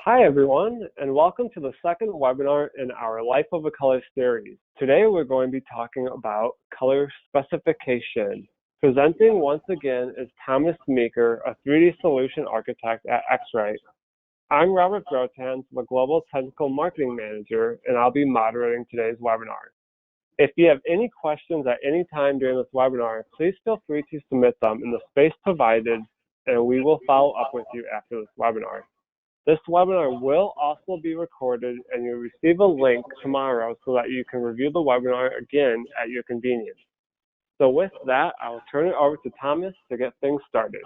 Hi everyone, and welcome to the second webinar in our Life of a Color series. Today we're going to be talking about color specification. Presenting once again is Thomas Meeker, a 3D solution architect at X-Rite. I'm Robert Grotans, the Global Technical Marketing Manager, and I'll be moderating today's webinar. If you have any questions at any time during this webinar, please feel free to submit them in the space provided, and we will follow up with you after this webinar. This webinar will also be recorded, and you'll receive a link tomorrow so that you can review the webinar again at your convenience. So with that, I'll turn it over to Thomas to get things started.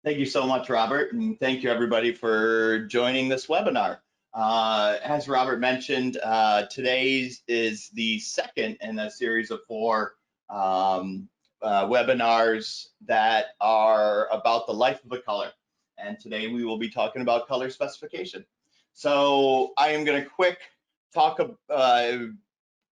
Thank you so much, Robert, and thank you everybody for joining this webinar. As Robert mentioned, today's is the second in a series of four webinars that are about the life of a color. And today we will be talking about color specification. So I am going to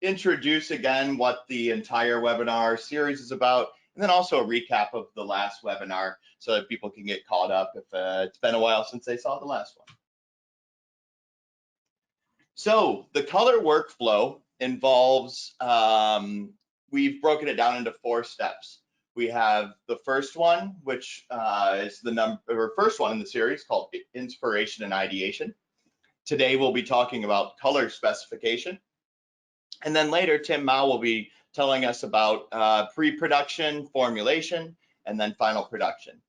introduce again what the entire webinar series is about, and then also a recap of the last webinar so that people can get caught up if it's been a while since they saw the last one. So the color workflow involves, we've broken it down into 4 steps. We have the first one, which is the first one in the series called Inspiration and Ideation. Today we'll be talking about color specification. And then later, Tim Mao will be telling us about pre-production, formulation, and then final production.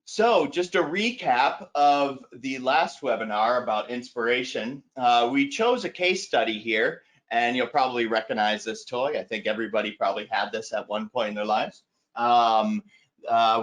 So just a recap of the last webinar about inspiration. We chose a case study here, and you'll probably recognize this toy. I think everybody probably had this at one point in their lives,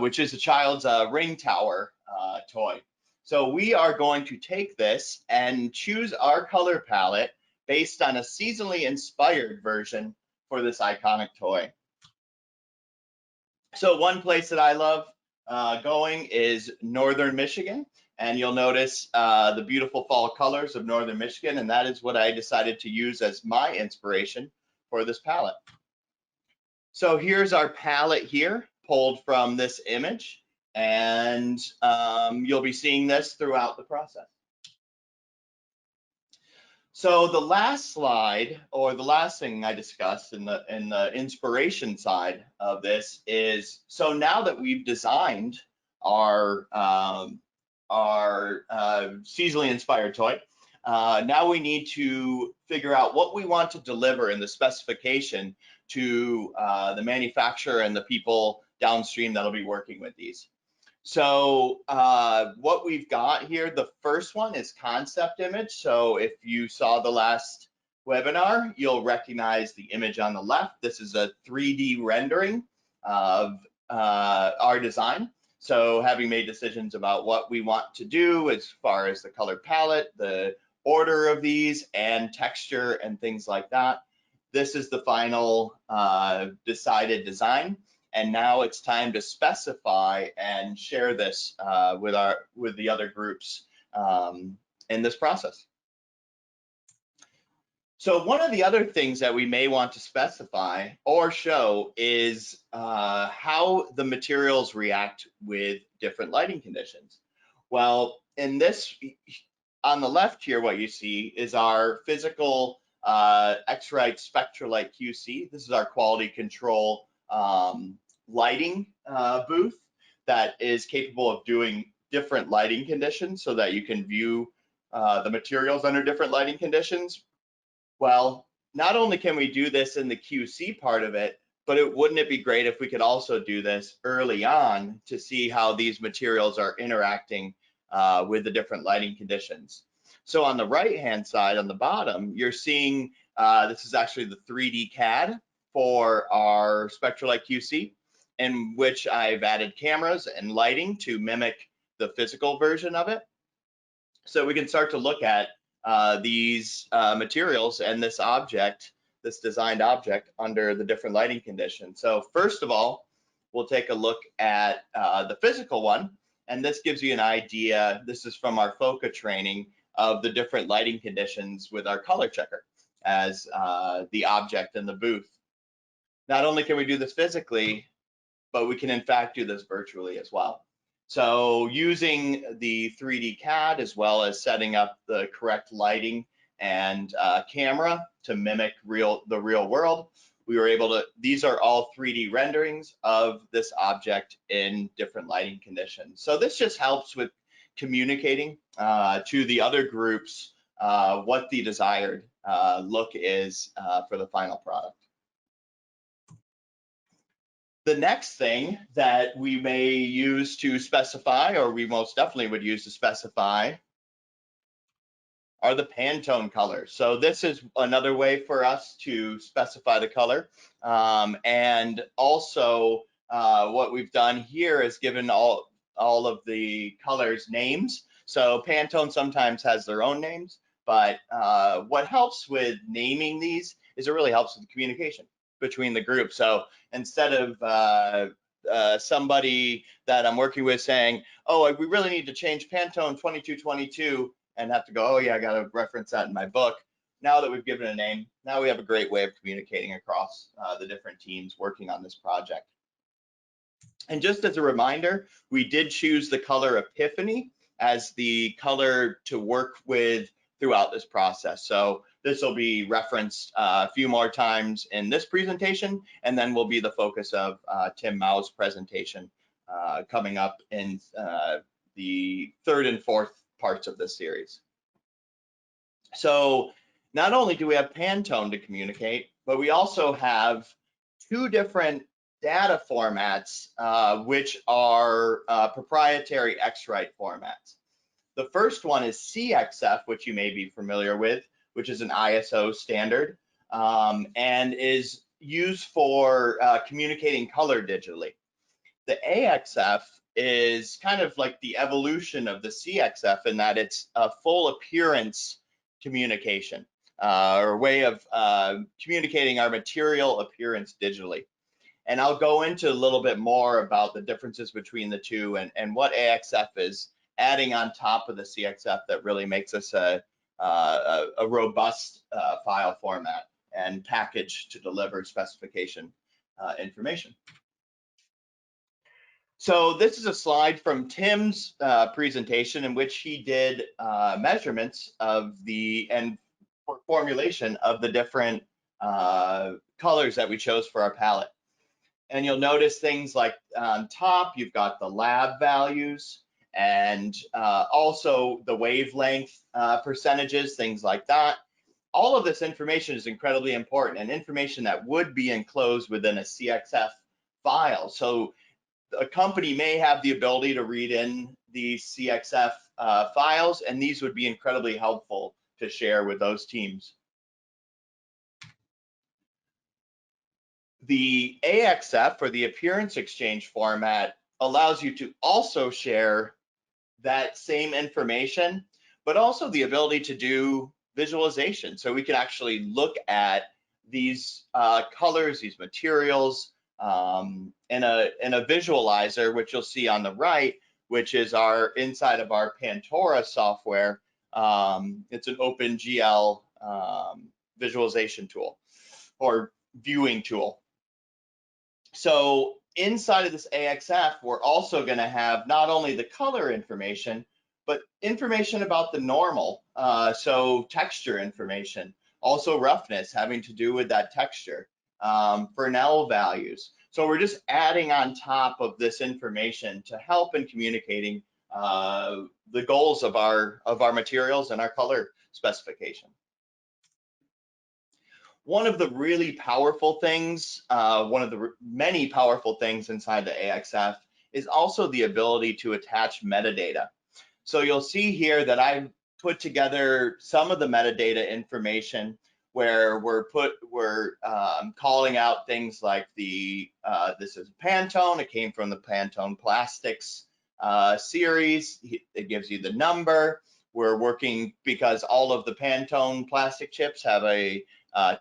which is a child's ring tower toy. So we are going to take this and choose our color palette based on a seasonally inspired version for this iconic toy. So one place that I love going is northern Michigan, and you'll notice the beautiful fall colors of northern Michigan, and that is what I decided to use as my inspiration for this palette. So here's our palette here, pulled from this image, and you'll be seeing this throughout the process. So the last slide, or the last thing I discussed in the inspiration side of this is, so now that we've designed our seasonally inspired toy, now we need to figure out what we want to deliver in the specification to the manufacturer and the people downstream that'll be working with these. So what we've got here, the first one is concept image. So if you saw the last webinar, you'll recognize the image on the left. This is a 3D rendering of our design. So having made decisions about what we want to do as far as the color palette, the order of these, and texture and things like that, this is the final decided design. And now it's time to specify and share this with the other groups in this process. So one of the other things that we may want to specify or show is how the materials react with different lighting conditions. Well, in this, on the left here, what you see is our physical X-Rite Spectralite QC. This is our quality control lighting booth that is capable of doing different lighting conditions so that you can view the materials under different lighting conditions. Well, not only can we do this in the QC part of it, but wouldn't it be great if we could also do this early on to see how these materials are interacting with the different lighting conditions. So on the right-hand side, on the bottom, you're seeing this is actually the 3D CAD for our Spectralite QC, in which I've added cameras and lighting to mimic the physical version of it. So we can start to look at these materials and this object, this designed object, under the different lighting conditions. So first of all, we'll take a look at the physical one, and this gives you an idea. This is from our FOCA training of the different lighting conditions with our color checker. as the object in the booth. Not only can we do this physically, but we can in fact do this virtually as well. So using the 3D CAD as well as setting up the correct lighting and camera to mimic the real world, we were able to, these are all 3D renderings of this object in different lighting conditions. So this just helps with communicating to the other groups what the desired look is for the final product. The next thing that we may use to specify, or we most definitely would use to specify, are the Pantone colors. So this is another way for us to specify the color. And also what we've done here is given all of the colors names. So Pantone sometimes has their own names, but what helps with naming these is it really helps with communication between the group. So instead of somebody that I'm working with saying, oh, we really need to change Pantone 2222 and have to go, oh yeah, I got to reference that in my book. Now that we've given a name, now we have a great way of communicating across the different teams working on this project. And just as a reminder, we did choose the color Epiphany as the color to work with throughout this process. So this will be referenced a few more times in this presentation, and then will be the focus of Tim Mao's presentation coming up in the third and fourth parts of this series. So not only do we have Pantone to communicate, but we also have two different data formats, which are proprietary X-Rite formats. The first one is CxF, which you may be familiar with, which is an ISO standard and is used for communicating color digitally. The AxF is kind of like the evolution of the CxF in that it's a full appearance communication or way of communicating our material appearance digitally. And I'll go into a little bit more about the differences between the two and what AxF is adding on top of the CxF that really makes us a robust file format and package to deliver specification information. So this is a slide from Tim's presentation in which he did measurements of and formulation of the different colors that we chose for our palette. And you'll notice things like on top, you've got the lab values and also the wavelength percentages, things like that. All of this information is incredibly important and information that would be enclosed within a CxF file. So a company may have the ability to read in these CxF files, and these would be incredibly helpful to share with those teams. The AxF, or the appearance exchange format, allows you to also share that same information, but also the ability to do visualization. So we can actually look at these colors, these materials in a visualizer, which you'll see on the right, which is inside of our Pantora software. It's an OpenGL visualization tool or viewing tool. So inside of this AxF, we're also going to have not only the color information, but information about the normal, so texture information, also roughness having to do with that texture, Fresnel values. So we're just adding on top of this information to help in communicating the goals of our materials and our color specification. One of the really powerful things, one of the many powerful things inside the AxF is also the ability to attach metadata. So you'll see here that I've put together some of the metadata information where we're calling out things like this is Pantone. It came from the Pantone Plastics series. It gives you the number. We're working because all of the Pantone plastic chips have a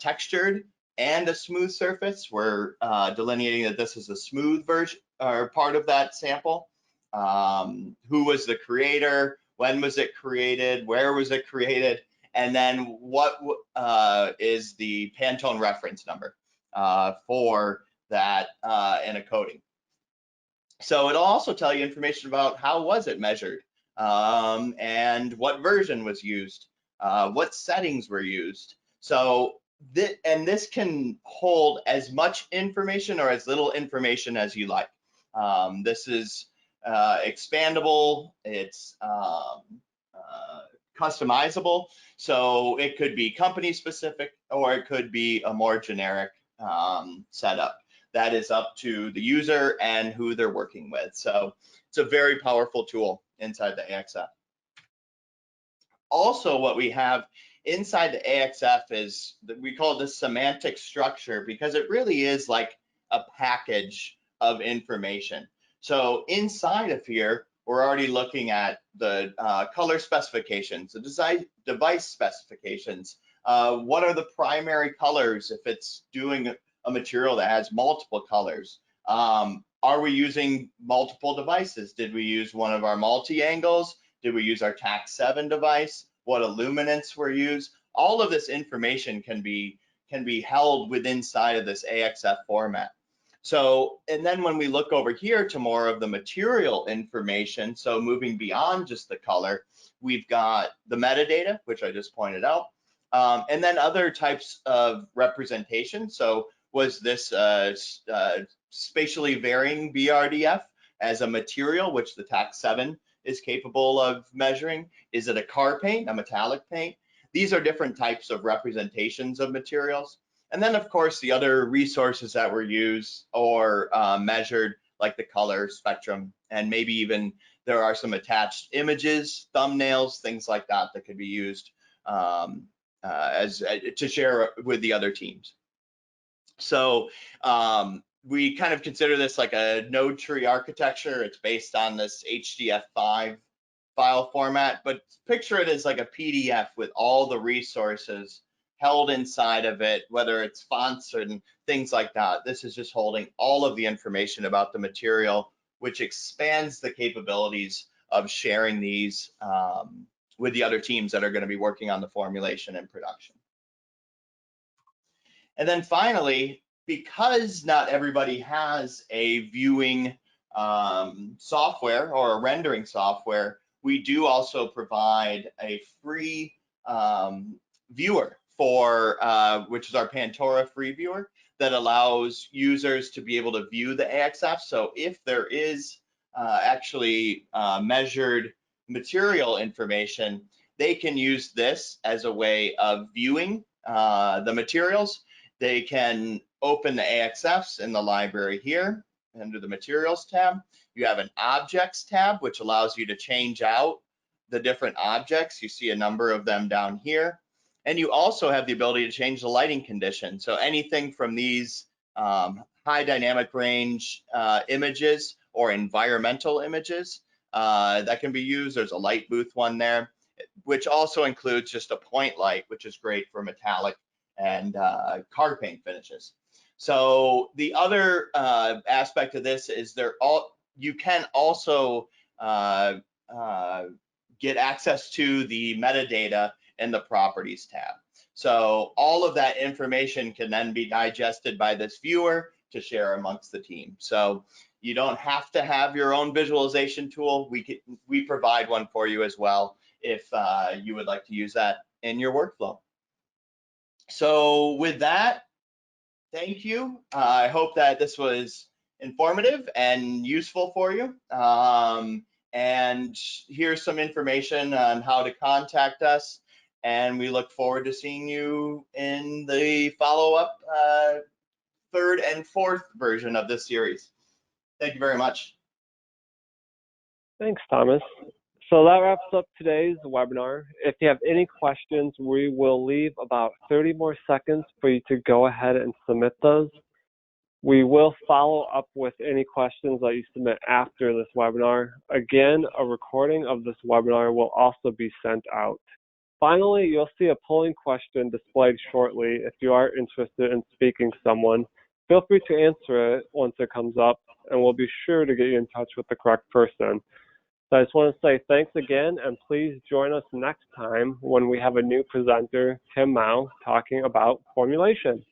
textured and a smooth surface. We're delineating that this is a smooth version or part of that sample. Who was the creator? When was it created? Where was it created? and then what is the Pantone reference number for that in a coding. So it'll also tell you information about how was it measured, and what version was used, what settings were used. So this can hold as much information or as little information as you like. This is expandable, it's customizable, so it could be company specific or it could be a more generic setup. That is up to the user and who they're working with. So it's a very powerful tool inside the AxF. Also, what we have inside the AxF is, we call it the semantic structure, because it really is like a package of information. So inside of here, we're already looking at the color specifications, the device specifications. What are the primary colors if it's doing a material that has multiple colors? Are we using multiple devices? Did we use one of our multi-angles? Did we use our TAC7 device? What illuminants were used? All of this information can be held within inside of this AxF format. So, and then when we look over here to more of the material information, so moving beyond just the color, we've got the metadata, which I just pointed out, and then other types of representation. So was this spatially varying BRDF as a material, which the TAC7 is capable of measuring? Is it a car paint, a metallic paint? These are different types of representations of materials. And then, of course, the other resources that were used or measured, like the color spectrum, and maybe even there are some attached images, thumbnails, things like that that could be used to share with the other teams. So we kind of consider this like a node tree architecture. It's based on this HDF5 file format, but picture it as like a PDF with all the resources held inside of it, whether it's fonts and things like that. This is just holding all of the information about the material, which expands the capabilities of sharing these with the other teams that are going to be working on the formulation and production. And then finally, because not everybody has a viewing software or a rendering software, we do also provide a free viewer for which is our Pantora free viewer, that allows users to be able to view the AxF. So if there is actually measured material information, they can use this as a way of viewing the materials. They can open the AxFs in the library here under the materials tab. You have an objects tab, which allows you to change out the different objects. You see a number of them down here. And you also have the ability to change the lighting condition. So anything from these high dynamic range images or environmental images that can be used. There's a light booth one there, which also includes just a point light, which is great for metallic and car paint finishes. So the other aspect of this is you can also get access to the metadata and the properties tab. So all of that information can then be digested by this viewer to share amongst the team. So you don't have to have your own visualization tool. We provide one for you as well if you would like to use that in your workflow. So with that, thank you. I hope that this was informative and useful for you. And here's some information on how to contact us. And we look forward to seeing you in the follow-up third and fourth version of this series. Thank you very much. Thanks, Thomas. So that wraps up today's webinar. If you have any questions, we will leave about 30 more seconds for you to go ahead and submit those. We will follow up with any questions that you submit after this webinar. Again, a recording of this webinar will also be sent out. Finally, you'll see a polling question displayed shortly. If you are interested in speaking to someone, feel free to answer it once it comes up, and we'll be sure to get you in touch with the correct person. So I just want to say thanks again, and please join us next time when we have a new presenter, Tim Mao, talking about formulation.